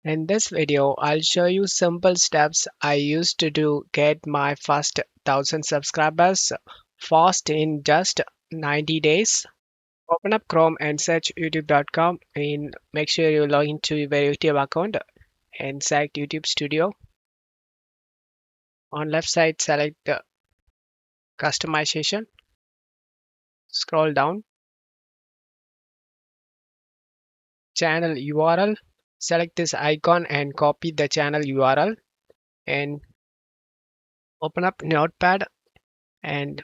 In this video, I'll show you simple steps I used to do get my first 1000 subscribers fast in just 90 days. Open up Chrome and search youtube.com and make sure you log into your YouTube account and select YouTube Studio. On left side, select the customization. Scroll down, channel URL. Select this icon and copy the channel URL and open up Notepad and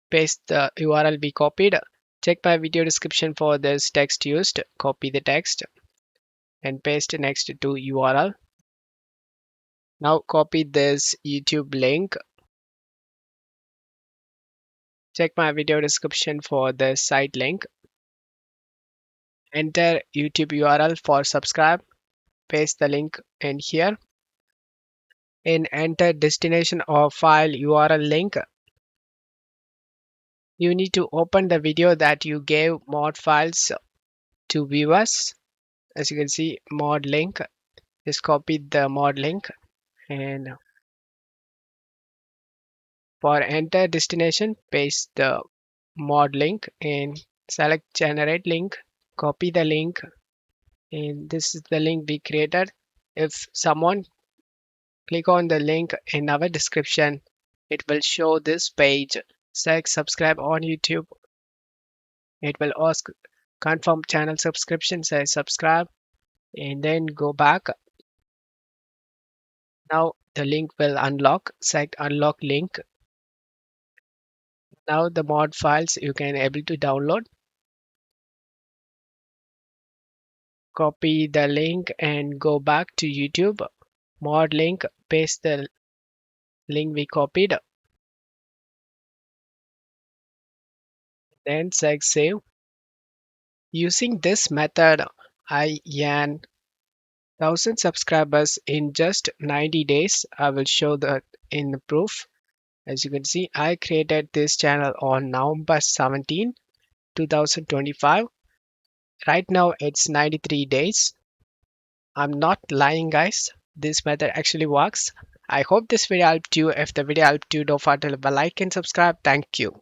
paste the URL we copied. Check my video description for this text used. Copy the text and paste next to URL. Now copy this YouTube link. Check my video description for the site link. Enter YouTube URL for subscribe. Paste the link in here. And enter destination or file URL link. You need to open the video that you gave mod files to viewers. As you can see, mod link. Just copy the mod link and for enter destination, paste the mod link and select generate link. Copy the link and this is the link we created. If someone click on the link in our description, it will show this page. Select subscribe on YouTube. It will ask confirm channel subscription, say subscribe and then go back. Now the link will unlock. Select unlock link. Now the mod files you can able to download. Copy the link and go back to YouTube. Mod link, paste the link we copied. Then select save. Using this method, I earn 1000 subscribers in just 90 days. I will show that in the proof. As you can see, I created this channel on November 17, 2025. Right now it's 93 days. I'm not lying, guys. This method actually works. I hope this video helped you. If the video helped you, don't forget to leave a like and subscribe. Thank you.